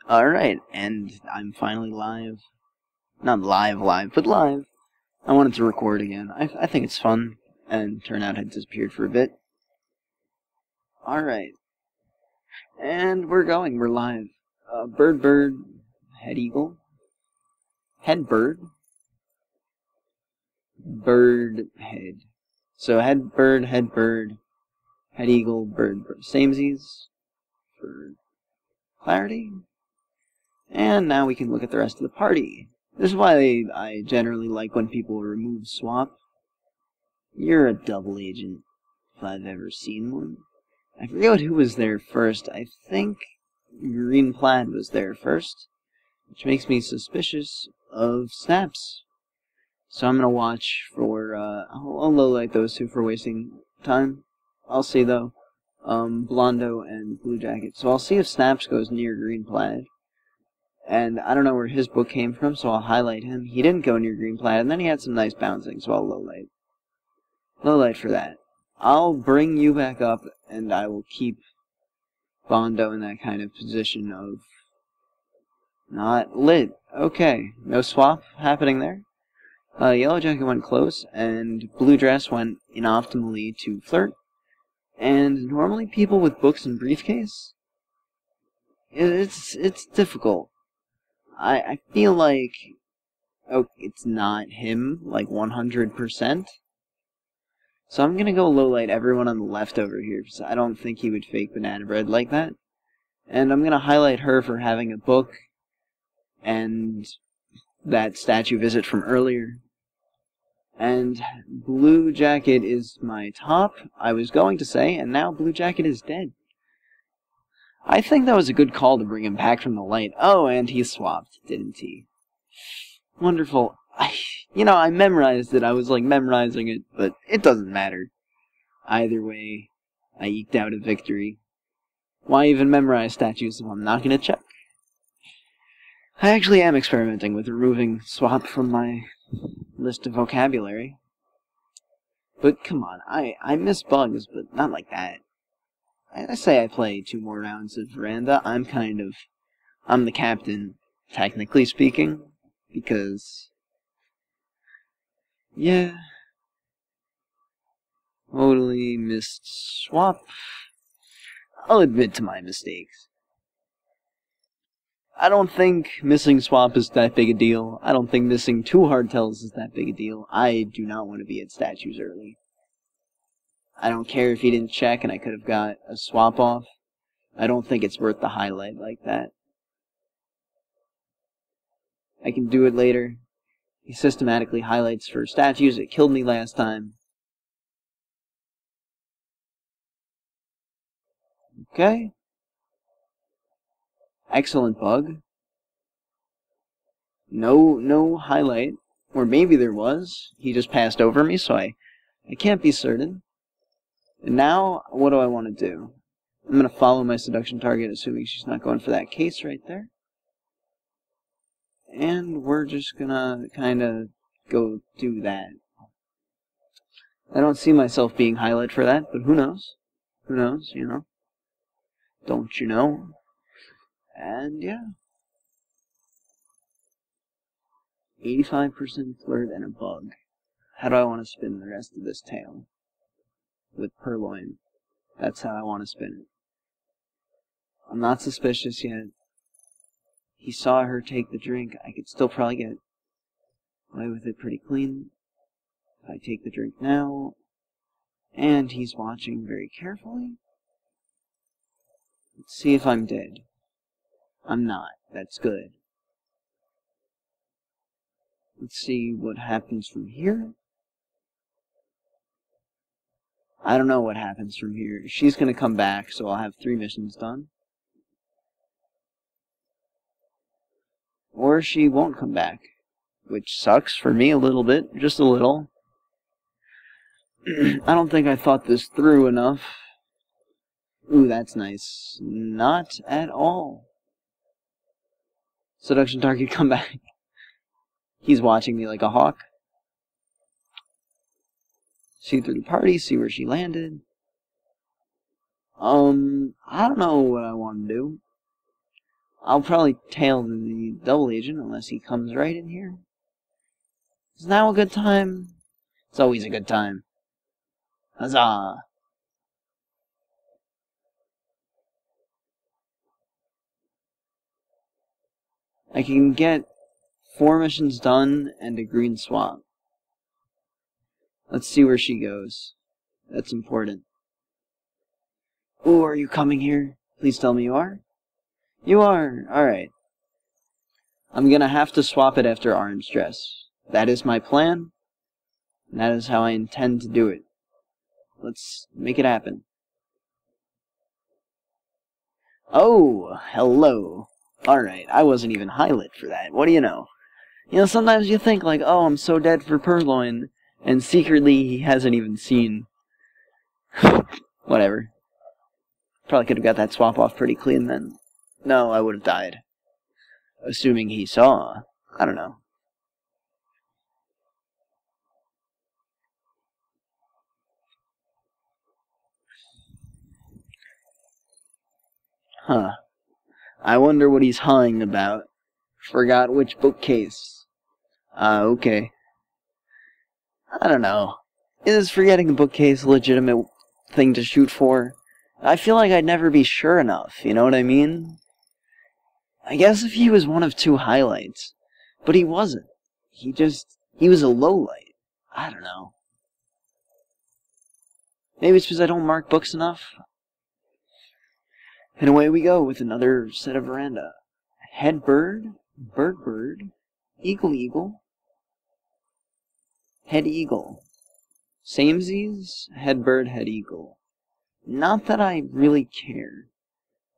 Alright, and I'm finally live. Not live, but live. I wanted to record again. I think it's fun, and Turnout had disappeared for a bit. Alright. And we're live. Bird, head eagle, head bird, bird, head. So head bird, head eagle, bird. Samesies for clarity. And now we can look at the rest of the party. This is why I generally like when people remove swap. You're a double agent, if I've ever seen one. I forget who was there first. I think Green Plaid was there first, which makes me suspicious of snaps. So I'm gonna watch for, I'll low-light those two for wasting time. I'll see though, Blondo and Blue Jacket. So I'll see if snaps goes near Green Plaid. And I don't know where his book came from, so I'll highlight him. He didn't go near Green Plaid, and then he had some nice bouncing, so I'll low-light. Low-light for that. I'll bring you back up, and I will keep Bondo in that kind of position of not lit. Okay, no swap happening there. Yellow Jacket went close, and Blue Dress went inoptimally to flirt. And normally people with books and briefcase, it's difficult. I feel like, oh, it's not him, like 100%. So I'm gonna go low-light everyone on the left over here, because I don't think he would fake banana bread like that. And I'm gonna highlight her for having a book, and that statue visit from earlier. And Blue Jacket is my top, I was going to say, and now Blue Jacket is dead. I think that was a good call to bring him back from the light. Oh, and he swapped, didn't he? Wonderful. I memorized it. I was, like, memorizing it, but it doesn't matter. Either way, I eked out a victory. Why even memorize statues if I'm not going to check? I actually am experimenting with removing swap from my list of vocabulary. But come on, I miss bugs, but not like that. I say I play 2 more rounds of Veranda. I'm the captain, technically speaking, because, yeah, totally missed swap. I'll admit to my mistakes. I don't think missing swap is that big a deal. I don't think missing 2 hardtails is that big a deal. I do not want to be at statues early. I don't care if he didn't check and I could have got a swap off. I don't think it's worth the highlight like that. I can do it later. He systematically highlights for statues. It killed me last time. Okay. Excellent bug. No highlight. Or maybe there was. He just passed over me, so I can't be certain. And now, what do I want to do? I'm going to follow my seduction target, assuming she's not going for that case right there. And we're just going to kind of go do that. I don't see myself being highlight for that, but who knows? Who knows, you know? Don't you know? And yeah. 85% flirt and a bug. How do I want to spin the rest of this tail? With Purloin. That's how I want to spin it. I'm not suspicious yet. He saw her take the drink. I could still probably get away with it pretty clean. If I take the drink now. And he's watching very carefully. Let's see if I'm dead. I'm not. That's good. Let's see what happens from here. I don't know what happens from here. She's going to come back, so I'll have 3 missions done. Or she won't come back, which sucks for me a little bit, just a little. I don't think I thought this through enough. Ooh, that's nice. Not at all. Seduction target, come back. He's watching me like a hawk. See through the party, see where she landed. I don't know what I want to do. I'll probably tail the double agent unless he comes right in here. Is now a good time? It's always a good time. Huzzah! I can get 4 missions done and a green swap. Let's see where she goes. That's important. Ooh, are you coming here? Please tell me you are. You are. Alright. I'm gonna have to swap it after orange dress. That is my plan. And that is how I intend to do it. Let's make it happen. Oh, hello. Alright, I wasn't even highlit for that. What do you know? You know, sometimes you think like, oh, I'm so dead for Purloin, and secretly he hasn't even seen. Whatever. Probably could have got that swap off pretty clean then. No, I would have died. Assuming he saw. I don't know. Huh. I wonder what he's hawing about. Forgot which bookcase. Okay. I don't know. Is forgetting a bookcase a legitimate thing to shoot for? I feel like I'd never be sure enough, you know what I mean? I guess if he was one of 2 highlights. But he wasn't. He was a low light. I don't know. Maybe it's because I don't mark books enough. And away we go with another set of veranda. Head bird, bird bird, eagle eagle, head eagle. Samesies, head bird, head eagle. Not that I really care.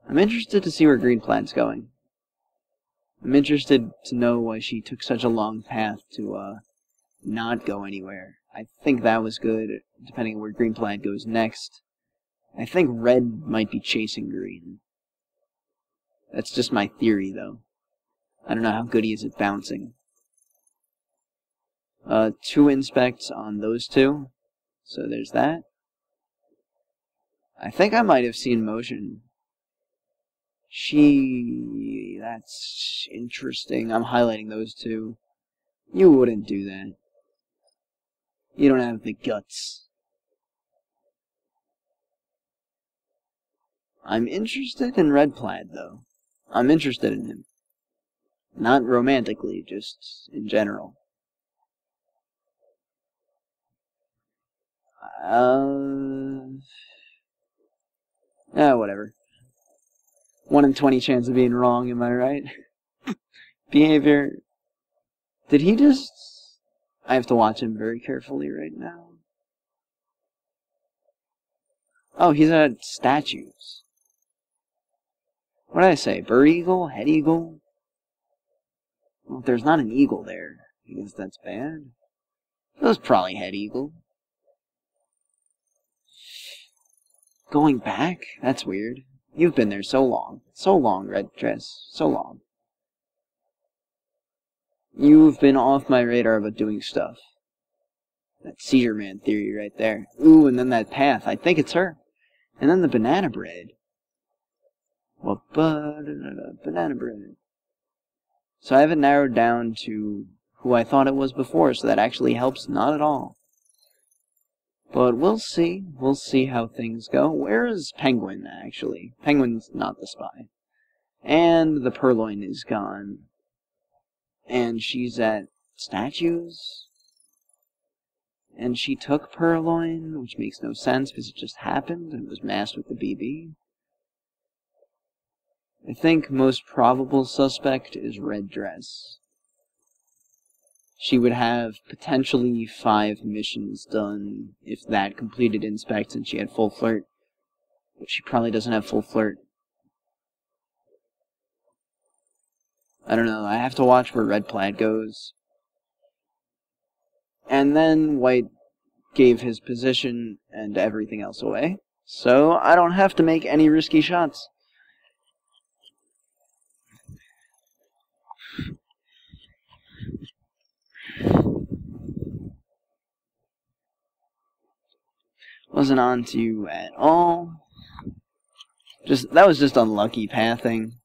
I'm interested to see where green plaid's going. I'm interested to know why she took such a long path to not go anywhere. I think that was good, depending on where green plaid goes next. I think red might be chasing green. That's just my theory, though. I don't know how good he is at bouncing. 2 inspects on those 2. So there's that. I think I might have seen motion. That's interesting. I'm highlighting those 2. You wouldn't do that. You don't have the guts. I'm interested in red plaid, though. I'm interested in him. Not romantically, just in general. Whatever. 1 in 20 chance of being wrong, am I right? Behavior. Did he just... I have to watch him very carefully right now. Oh, he's at statues. What did I say? Bird eagle? Head eagle? Well, if there's not an eagle there, I guess that's bad. That was probably head eagle. Going back? That's weird. You've been there so long. So long, red dress. So long. You've been off my radar about doing stuff. That Seizure Man theory right there. Ooh, and then that path. I think it's her. And then the banana bread. Well, banana bread. So I have it narrowed down to who I thought it was before, so that actually helps not at all. But we'll see. We'll see how things go. Where is Penguin, actually? Penguin's not the spy. And the Purloin is gone. And she's at statues. And she took Purloin, which makes no sense because it just happened and was masked with the BB. I think most probable suspect is red dress. She would have potentially 5 missions done if that completed inspect and she had full flirt. But she probably doesn't have full flirt. I don't know, I have to watch where red plaid goes. And then white gave his position and everything else away. So I don't have to make any risky shots. Wasn't on to you at all. That was just unlucky pathing.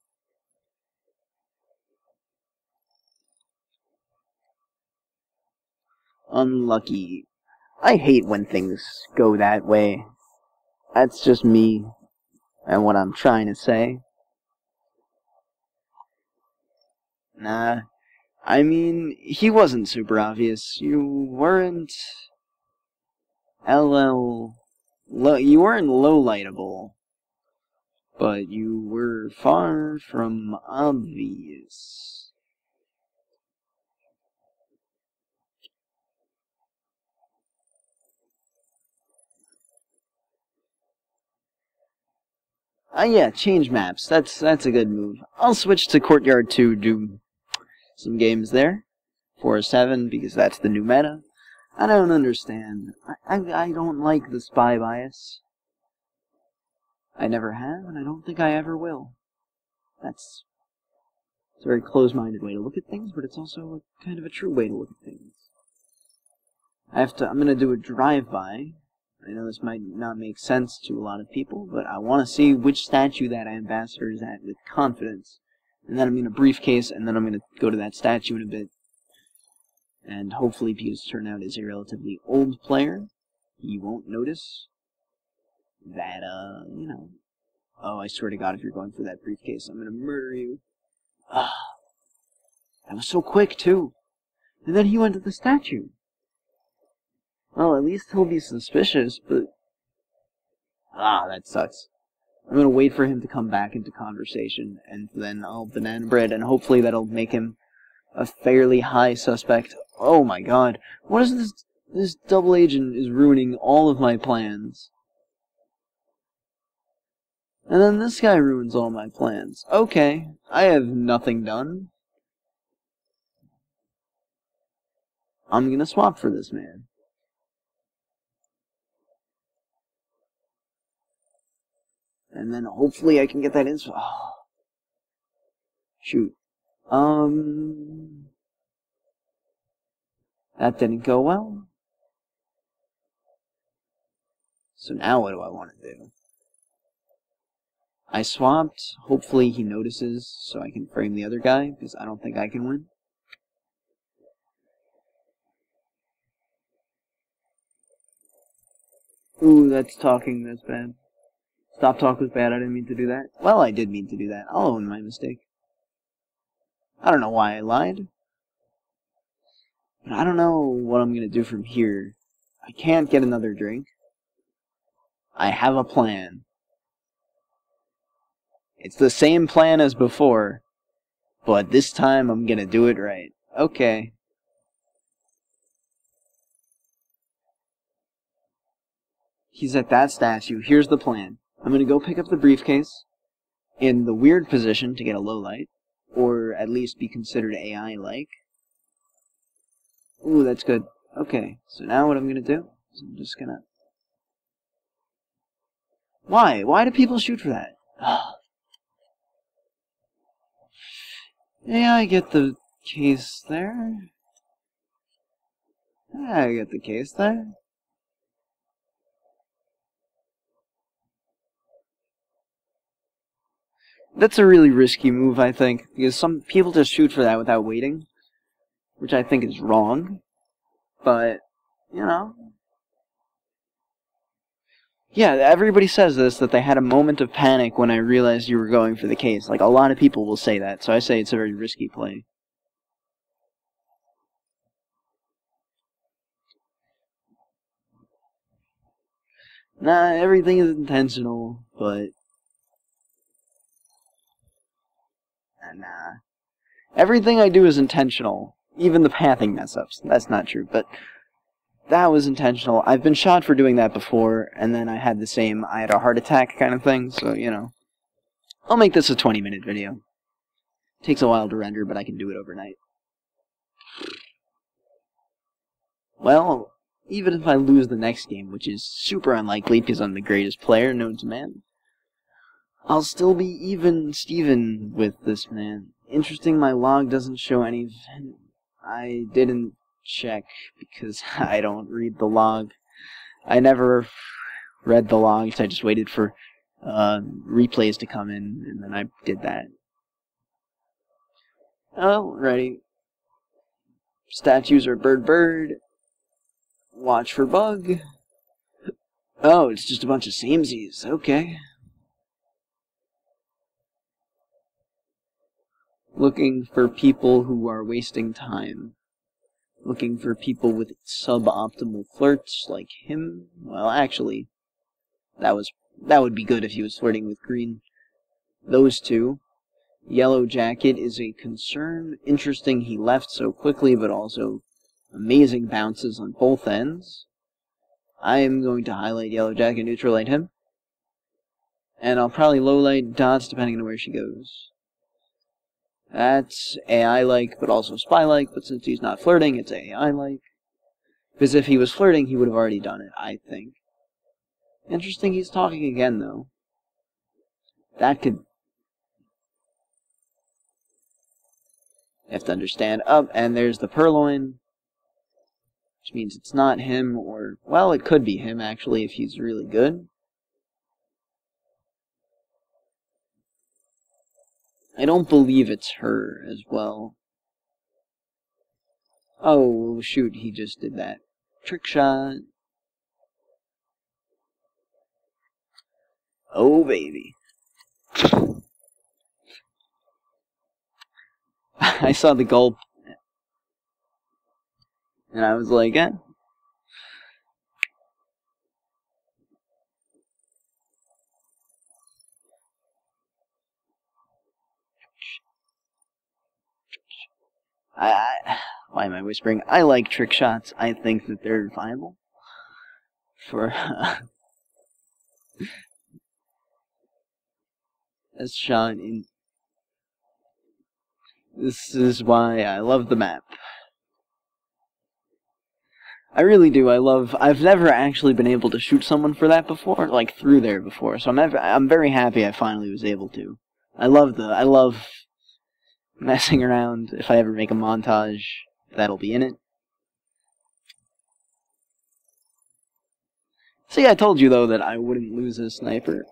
unlucky. I hate when things go that way. That's just me and what I'm trying to say. Nah, I mean, he wasn't super obvious. You weren't you weren't low-lightable, but you were far from obvious. Yeah, change maps. That's a good move. I'll switch to Courtyard to do some games there. 4-7, because that's the new meta. I don't understand. I don't like the spy bias. I never have, and I don't think I ever will. It's a very close-minded way to look at things, but it's also kind of a true way to look at things. I'm gonna do a drive-by. I know this might not make sense to a lot of people, but I want to see which statue that ambassador is at with confidence. And then I'm gonna briefcase, and then I'm gonna go to that statue in a bit. And hopefully, because Turnout is a relatively old player, he won't notice that, you know. Oh, I swear to God, if you're going for that briefcase, I'm gonna murder you. Ah, that was so quick, too. And then he went to the statue. Well, at least he'll be suspicious, but... Ah, that sucks. I'm gonna wait for him to come back into conversation, and then I'll banana bread, and hopefully that'll make him a fairly high suspect. Oh my God, what is this? This double agent is ruining all of my plans. And then this guy ruins all my plans. Okay, I have nothing done. I'm gonna swap for this man. And then hopefully I can get that in. Oh. Shoot. That didn't go well. So now what do I want to do? I swapped. Hopefully he notices so I can frame the other guy, because I don't think I can win. Ooh, that's talking. That's bad. Stop talk was bad. I didn't mean to do that. Well, I did mean to do that. I'll own my mistake. I don't know why I lied. But I don't know what I'm going to do from here. I can't get another drink. I have a plan. It's the same plan as before, but this time I'm going to do it right. Okay. He's at that statue. Here's the plan. I'm going to go pick up the briefcase in the weird position to get a low light, or at least be considered AI-like. Ooh, that's good. Okay, so now what I'm going to do is I'm just going to... Why? Why do people shoot for that? Yeah, I get the case there. Yeah, I get the case there. That's a really risky move, I think, because some people just shoot for that without waiting, which I think is wrong, but, you know. Yeah, everybody says this, that they had a moment of panic when I realized you were going for the case. Like, a lot of people will say that, so I say it's a very risky play. Nah, everything is intentional, but... Nah. Everything I do is intentional. Even the pathing mess-ups. That's not true, but... That was intentional. I've been shot for doing that before, and then I had a heart attack kind of thing, so, you know. I'll make this a 20-minute video. Takes a while to render, but I can do it overnight. Well, even if I lose the next game, which is super unlikely because I'm the greatest player known to man, I'll still be even Steven with this man. Interesting, my log doesn't show any... I didn't check because I don't read the log. I never read the logs. I just waited for replays to come in, and then I did that. Alrighty. Statues are bird. Watch for bug. Oh, it's just a bunch of samesies. Okay. Looking for people who are wasting time. Looking for people with suboptimal flirts like him. Well, actually, that would be good if he was flirting with green. Those two. Yellow Jacket is a concern. Interesting he left so quickly, but also amazing bounces on both ends. I am going to highlight Yellow Jacket, neutralize him. And I'll probably lowlight Dots depending on where she goes. That's AI-like, but also spy-like, but since he's not flirting, it's AI-like. Because if he was flirting, he would have already done it, I think. Interesting he's talking again, though. That could... You have to understand. Up, and there's the Purloin. Which means it's not him, or... Well, it could be him, actually, if he's really good. I don't believe it's her, as well. Oh, shoot, he just did that. Trick shot. Oh, baby. I saw the gulp. And I was like, eh. Why am I whispering? I like trick shots. I think that they're viable. For, as shown in... This is why I love the map. I really do. I've never actually been able to shoot someone for that before, like through there before. So I'm very happy I finally was able to. I love messing around. If I ever make a montage, that'll be in it. See, I told you though that I wouldn't lose a sniper.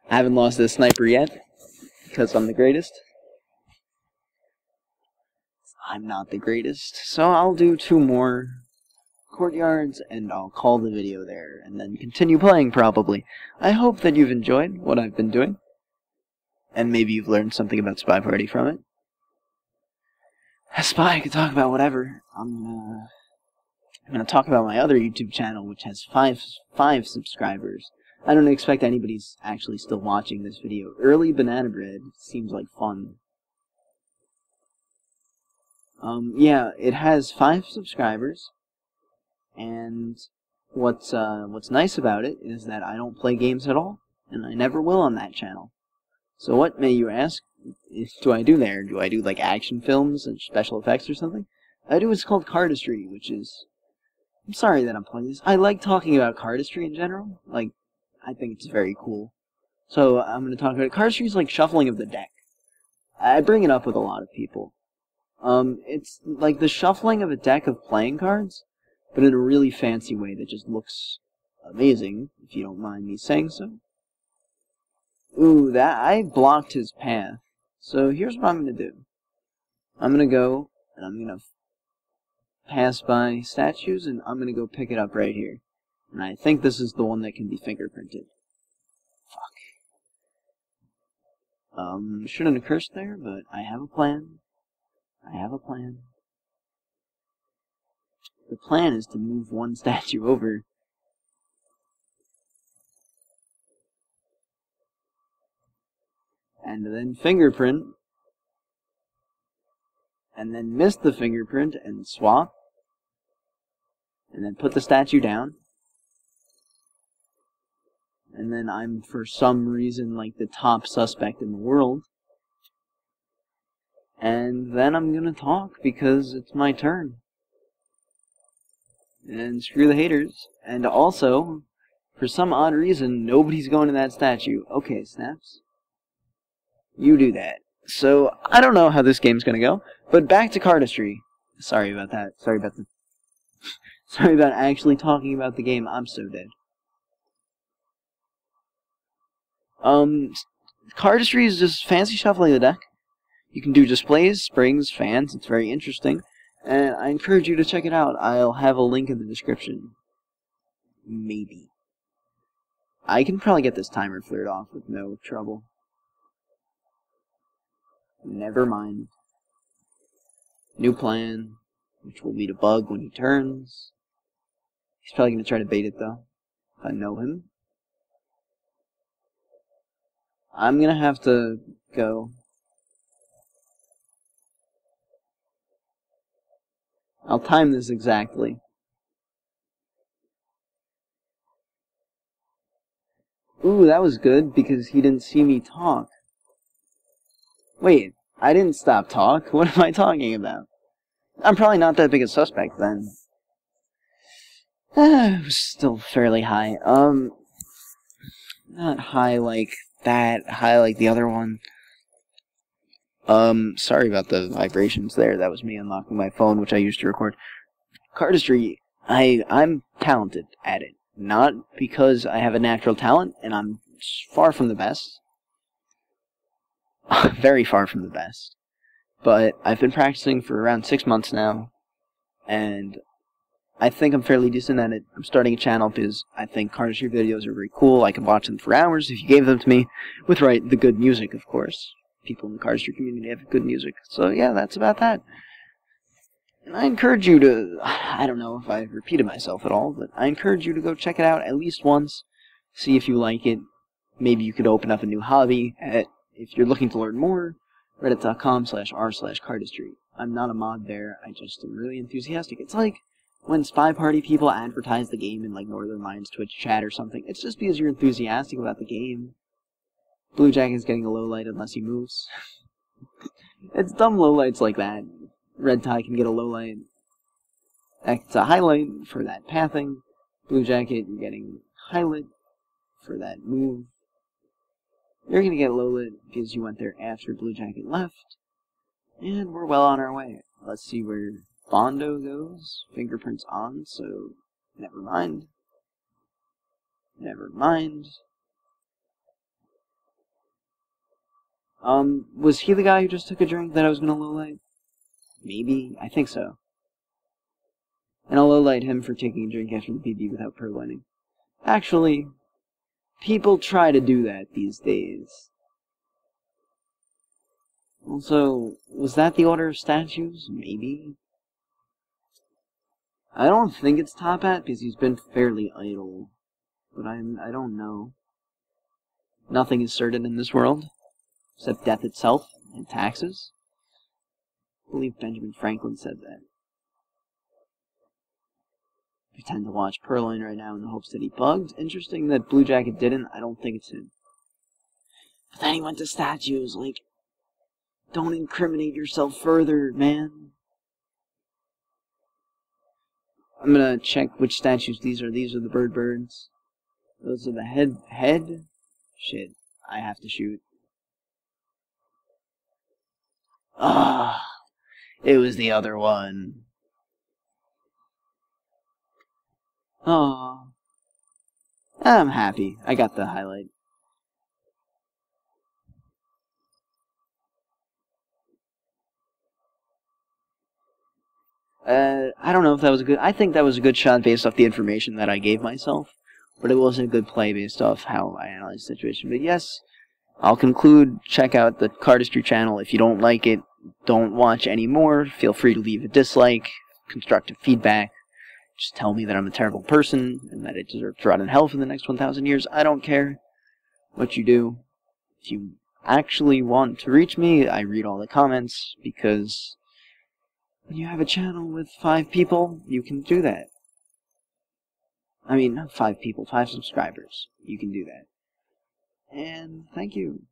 I haven't lost this sniper yet, because I'm the greatest. I'm not the greatest, so I'll do 2 more courtyards, and I'll call the video there, and then continue playing, probably. I hope that you've enjoyed what I've been doing, and maybe you've learned something about Spyparty from it. A spy can talk about whatever. I'm gonna talk about my other YouTube channel, which has 5 subscribers. I don't expect anybody's actually still watching this video. Early Banana Bread seems like fun. Yeah, it has 5 subscribers, and what's nice about it is that I don't play games at all, and I never will on that channel. So what, may you ask, do I do there? Do I do, like, action films and special effects or something? I do what's called cardistry, which is... I'm sorry that I'm playing this. I like talking about cardistry in general. Like, I think it's very cool. So, I'm going to talk about it. Cardistry is like shuffling of the deck. I bring it up with a lot of people. It's like the shuffling of a deck of playing cards, but in a really fancy way that just looks amazing, if you don't mind me saying so. Ooh, I blocked his path. So here's what I'm going to do. I'm going to go, and I'm going to pass by statues, and I'm going to go pick it up right here. And I think this is the one that can be fingerprinted. Fuck. Shouldn't have cursed there, but I have a plan. I have a plan. The plan is to move one statue over. And then fingerprint. And then miss the fingerprint and swap. And then put the statue down. And then I'm, for some reason, like the top suspect in the world. And then I'm gonna talk because it's my turn. And screw the haters. And also, for some odd reason, nobody's going to that statue. Okay, Snaps. You do that. So, I don't know how this game's gonna go, but back to cardistry. Sorry about that. Sorry about actually talking about the game. I'm so dead. Cardistry is just fancy shuffling the deck. You can do displays, springs, fans. It's very interesting. And I encourage you to check it out. I'll have a link in the description. Maybe. I can probably get this timer cleared off with no trouble. Never mind. New plan, which will be to bug when he turns. He's probably going to try to bait it, though. If I know him. I'm going to have to go. I'll time this exactly. Ooh, that was good, because he didn't see me talk. Wait, I didn't stop talk? What am I talking about? I'm probably not that big a suspect, then. It was still fairly high. Not high like that, high like the other one. Sorry about the vibrations there. That was me unlocking my phone, which I used to record. Cardistry, I'm talented at it. Not because I have a natural talent, and I'm far from the best. Very far from the best. But I've been practicing for around 6 months now, and I think I'm fairly decent at it. I'm starting a channel because I think cardistry videos are very cool. I can watch them for hours if you gave them to me, with the good music, of course. People in the cardistry community have good music. So yeah, that's about that. And I encourage you to, I don't know if I repeated myself at all, but I encourage you to go check it out at least once, see if you like it. Maybe you could open up a new hobby if you're looking to learn more, reddit.com/r/cardistry. I'm not a mod there, I just am really enthusiastic. It's like when Spyparty people advertise the game in like Northern Lions Twitch chat or something. It's just because you're enthusiastic about the game. Blue Jacket's getting a low light unless he moves. It's dumb low lights like that. Red Tie can get a low light. It's a highlight for that pathing. Blue Jacket, you're getting highlight for that move. You're going to get low lit because you went there after Blue Jacket left. And we're well on our way. Let's see where Bondo goes. Fingerprints on, so never mind. Never mind. Was he the guy who just took a drink that I was going to low light? Maybe. I think so. And I'll low light him for taking a drink after the PB without purloining. Actually, people try to do that these days. Also, was that the order of statues? Maybe. I don't think it's Top Hat because he's been fairly idle. But I don't know. Nothing is certain in this world. Except death itself and taxes. I believe Benjamin Franklin said that. Pretend to watch Purloin right now in the hopes that he bugged. Interesting that Blue Jacket didn't. I don't think it's him. But then he went to statues. Like, don't incriminate yourself further, man. I'm gonna check which statues these are. These are the birds. Those are the head? Shit. I have to shoot. Ah, it was the other one. Oh, I'm happy. I got the highlight. I don't know if that was a good... I think that was a good shot based off the information that I gave myself. But it wasn't a good play based off how I analyzed the situation. But yes, I'll conclude. Check out the Cardistry channel. If you don't like it, don't watch anymore. Feel free to leave a dislike, constructive feedback. Just tell me that I'm a terrible person and that I deserve to rot in hell for the next 1,000 years. I don't care what you do. If you actually want to reach me, I read all the comments because when you have a channel with 5 people, you can do that. I mean, not 5 people, 5 subscribers. You can do that. And thank you.